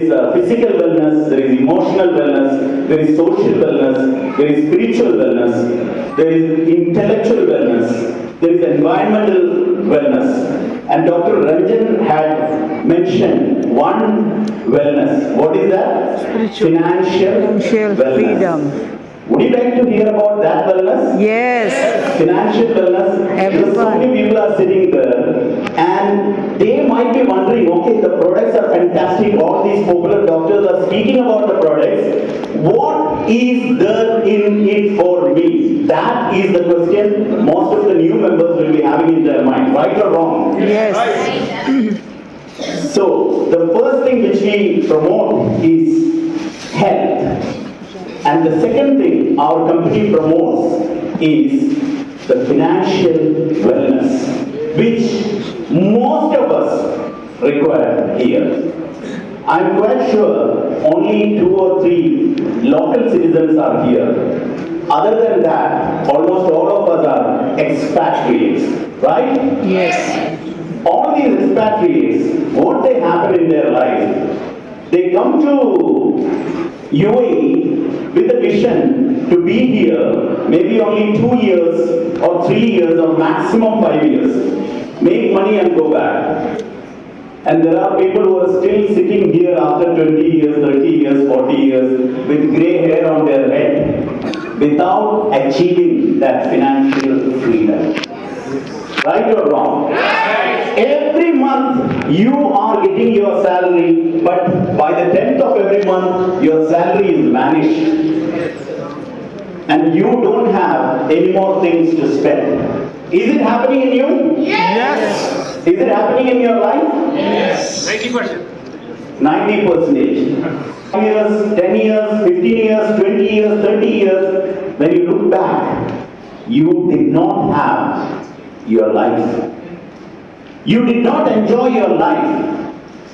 There is physical wellness, there is emotional wellness, there is social wellness, there is spiritual wellness, there is intellectual wellness, there is environmental wellness. And Dr. Ranjan had mentioned one wellness. What is that? Spiritual. Financial wellness. Freedom. Would you like to hear about that wellness? Yes. Financial wellness. Everyone. So many people are sitting there and they might be wondering, okay, the products are fantastic, all these popular doctors are speaking about the products. What is there in it for me? That is the question most of the new members will be having in their mind, right or wrong? Yes. So, the first thing which we promote is health. And the second thing our company promotes is the financial wellness, which most of us require here. I'm quite sure only 2 or 3 local citizens are here. Other than that, almost all of us are expatriates, right? Yes. All these expatriates, what they happen in their life, they come to UAE with a vision to be here maybe only 2 years or 3 years or maximum 5 years, make money and go back. And there are people who are still sitting here after 20 years, 30 years, 40 years with grey hair on their head without achieving that financial freedom. Right or wrong? Every month you are getting your salary, but by the 10th of every month your salary is vanished. And you don't have any more things to spend. Is it happening in you? Yes. Is it happening in your life? Yes. 90%. 90%. 5 years, 10 years, 15 years, 20 years, 30 years, when you look back, you did not have your life. You did not enjoy your life.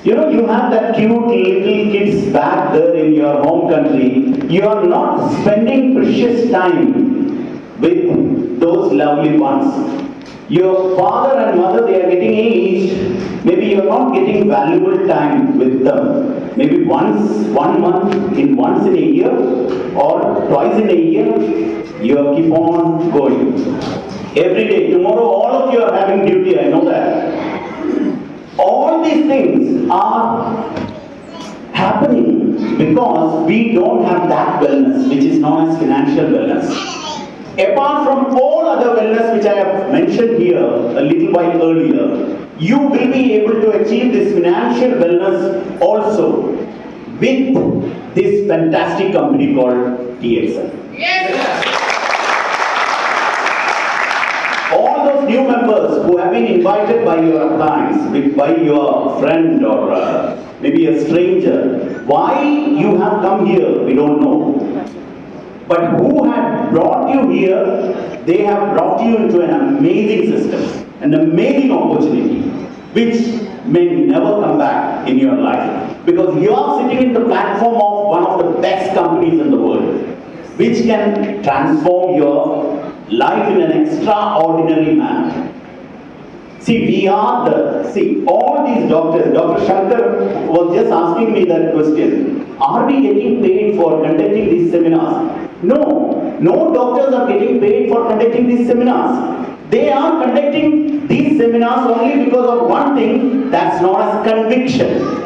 You know, you have that cute little kids back there in your home country. You are not spending precious time with those lovely ones. Your father and mother, they are getting aged. Maybe you are not getting valuable time with them. Maybe one month, once in a year, or twice in a year, you keep on going. Every day, tomorrow, all of you are having duty, I know that. All these things are happening because we don't have that wellness, which is known as financial wellness. Apart from all other wellness which I have mentioned here a little while earlier, you will be able to achieve this financial wellness also with this fantastic company called DXL. Yes. All those new members who have been invited by your clients, by your friend or maybe a stranger, why you have come here, we don't know. But who had brought you here, they have brought you into an amazing system, an amazing opportunity, which may never come back in your life. Because you are sitting in the platform of one of the best companies in the world, which can transform your life in an extraordinary manner. See, all these doctors, Dr. Shankar was just asking me that question. Are we getting paid for conducting these seminars? No doctors are getting paid for conducting these seminars. They are conducting these seminars only because of one thing that's known as conviction.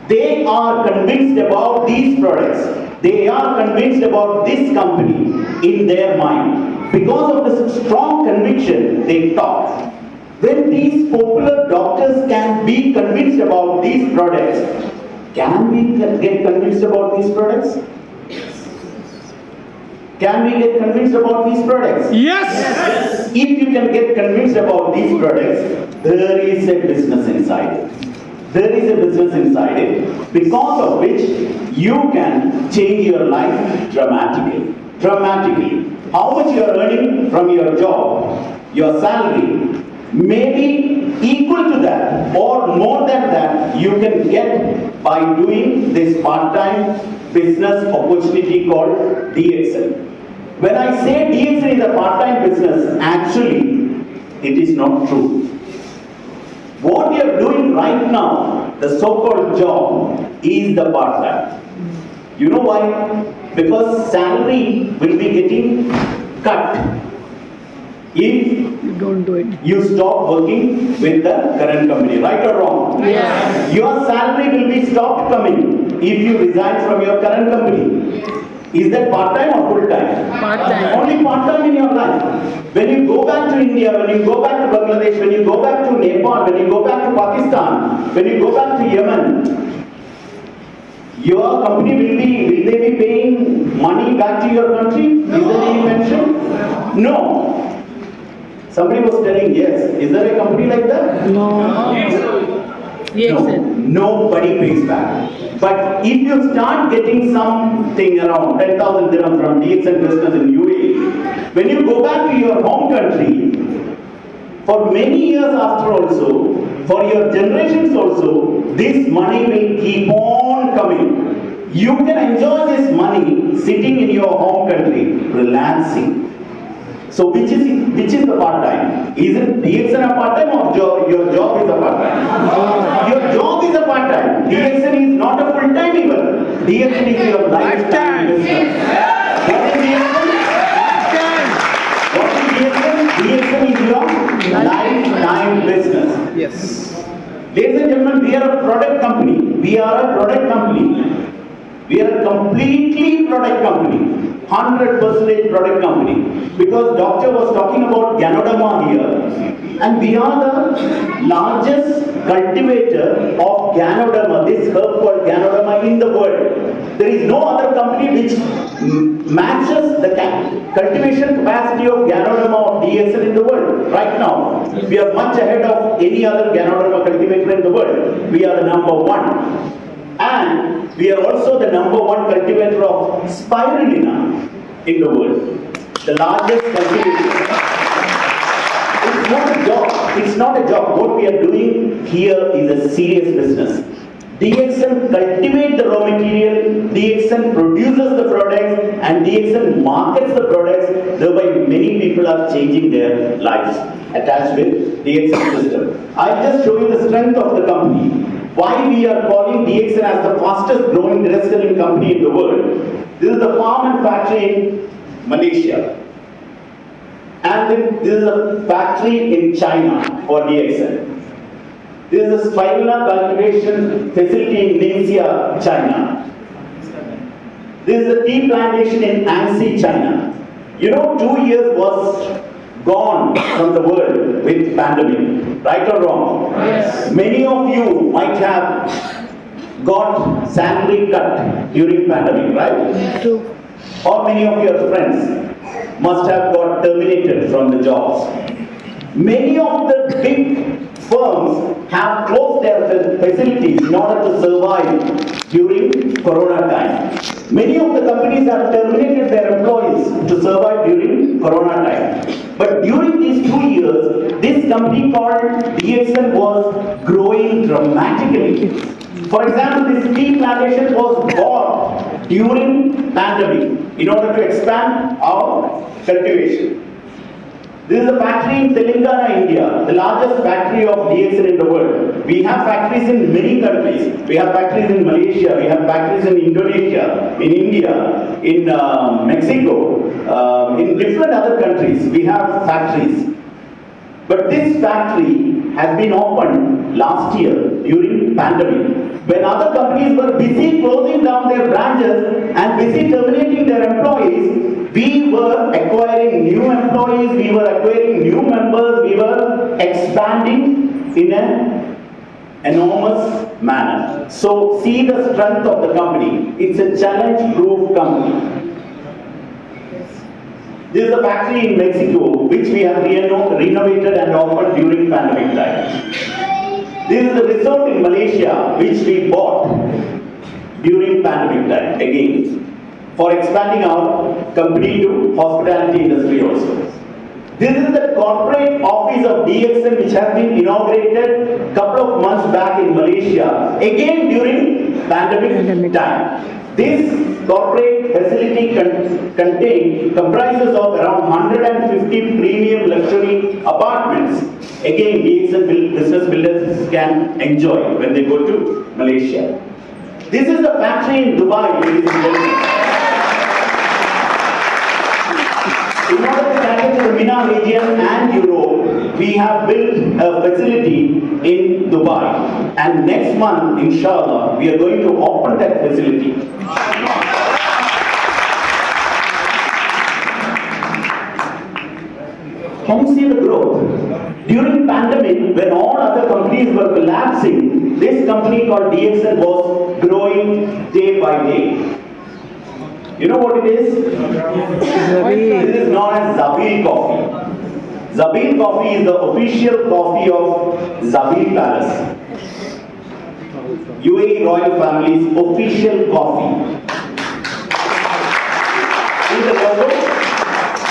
They are convinced about these products. They are convinced about this company in their mind. Because of this strong conviction, they talk. When these popular doctors can be convinced about these products, can we get convinced about these products? Can we get convinced about these products? Yes. If you can get convinced about these products, there is a business inside it. There is a business inside it, because of which you can change your life dramatically. How much you are earning from your job, your salary, maybe equal to that or more than that you can get by doing this part-time business opportunity called DXL. When I say DXL is a part-time business, actually it is not true. What you are doing right now, the so-called job, is the part-time. You know why? Because salary will be getting cut if You don't do it. you stop working with the current company, right or wrong? Yes. Your salary will be stopped coming if you resign from your current company. Is that part-time or full-time? Part-time. Only part-time in your life. When you go back to India, when you go back to Bangladesh, when you go back to Nepal, when you go back to Pakistan, when you go back to Yemen, your company will they be paying money back to your country? Is there any mention? No. Somebody was telling yes. Is there a company like that? No. Yes, No, sir. nobody pays back. But if you start getting something around 10,000 dirham from DXN business in UAE, when you go back to your home country, for many years after also, for your generations also, this money will keep on coming. You can enjoy this money sitting in your home country, relaxing. So which is the part-time? Is it DXN a part-time or your job is a part-time? Your job is a part-time. DXN is not a full-time even. DXN is your lifetime business. What is DXN? What is DXN? DXN is your lifetime business. Yes. Ladies and gentlemen, we are a product company. We are a product company. We are a completely product company. 100% product company. Because doctor was talking about Ganoderma here. And we are the largest cultivator of Ganoderma, this herb called Ganoderma in the world. There is no other company which matches the cultivation capacity of Ganoderma or DSL in the world. Right now, we are much ahead of any other Ganoderma cultivator in the world. We are the number one. And we are also the number one cultivator of spirulina in the world. The largest cultivator. It's not a job. It's not a job. What we are doing here is a serious business. DXN cultivates the raw material, DXN produces the products, and DXN markets the products. Thereby, many people are changing their lives attached with DXN system. I'll just show you the strength of the company. Why we are calling DXN as the fastest growing direct selling company in the world. This is the farm and factory in Malaysia. And then this is a factory in China for DXN. This is a spirulina cultivation facility in Lingzhi, China. This is a tea plantation in Anxi, China. You know, 2 years was gone from the world with pandemic, right or wrong? Yes. Many of you might have got salary cut during pandemic, right? True. Or many of your friends must have got terminated from the jobs. Many of the big firms have closed their facilities in order to survive during Corona time. Many of the companies have terminated their employees to survive during Corona time. But during these 2 years, this company called DXN was growing dramatically. For example, this tea plantation was bought during pandemic in order to expand our cultivation. This is a factory in Telangana, India, the largest factory of DXN in the world. We have factories in many countries. We have factories in Malaysia, we have factories in Indonesia, in India, in Mexico, in different other countries. We have factories. But this factory has been opened last year during pandemic. When other companies were busy closing down their branches and busy terminating their employees, we were acquiring new employees, we were acquiring new members, we were expanding in an enormous manner. So see the strength of the company. It's a challenge-proof company. This is a factory in Mexico which we have renovated and opened during pandemic time. This is the resort in Malaysia which we bought during pandemic time again for expanding our company to hospitality industry also. This is the corporate office of DXN which has been inaugurated a couple of months back in Malaysia again during pandemic time. This corporate facility comprises of around 150 premium luxury apartments. Again, DXN business builders can enjoy when they go to Malaysia. This is the factory in Dubai, ladies and gentlemen. In order to cater to the MENA region and Europe, we have built a facility in Dubai. And next month, inshallah, we are going to open that facility. Can you see the growth? During pandemic, when all other companies were collapsing, this company called DXN was growing day by day. You know what it is? This is known as Zabil coffee. Zabil coffee is the official coffee of Zabil Palace. UAE royal family's official coffee. See the logo?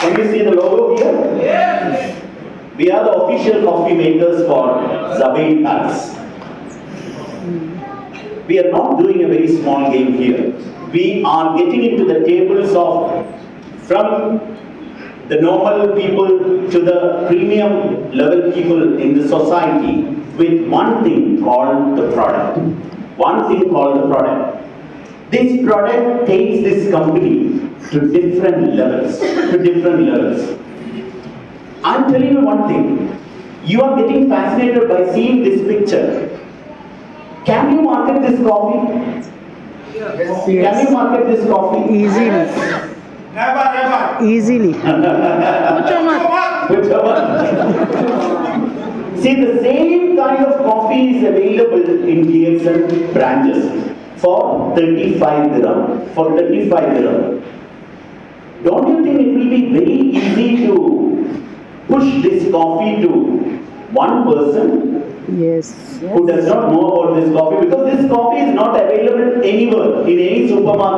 Can you see the logo here? Yes. We are the official coffee makers for Zabil Palace. We are not doing a very small game here. We are getting into the tables of from the normal people to the premium level people in the society with one thing called the product. One thing called the product. This product takes this company to different levels. I'm telling you one thing. You are getting fascinated by seeing this picture. Can you market this coffee? Yes. Can you market this coffee? Easily. Never. Easily. Whichever. See, the same kind of coffee is available in DXN branches for 35 dirham. For 35 dirham. Don't you think it will be very easy to push this coffee to one person Yes. who does not know about this coffee, because this coffee is not available anywhere in any supermarket?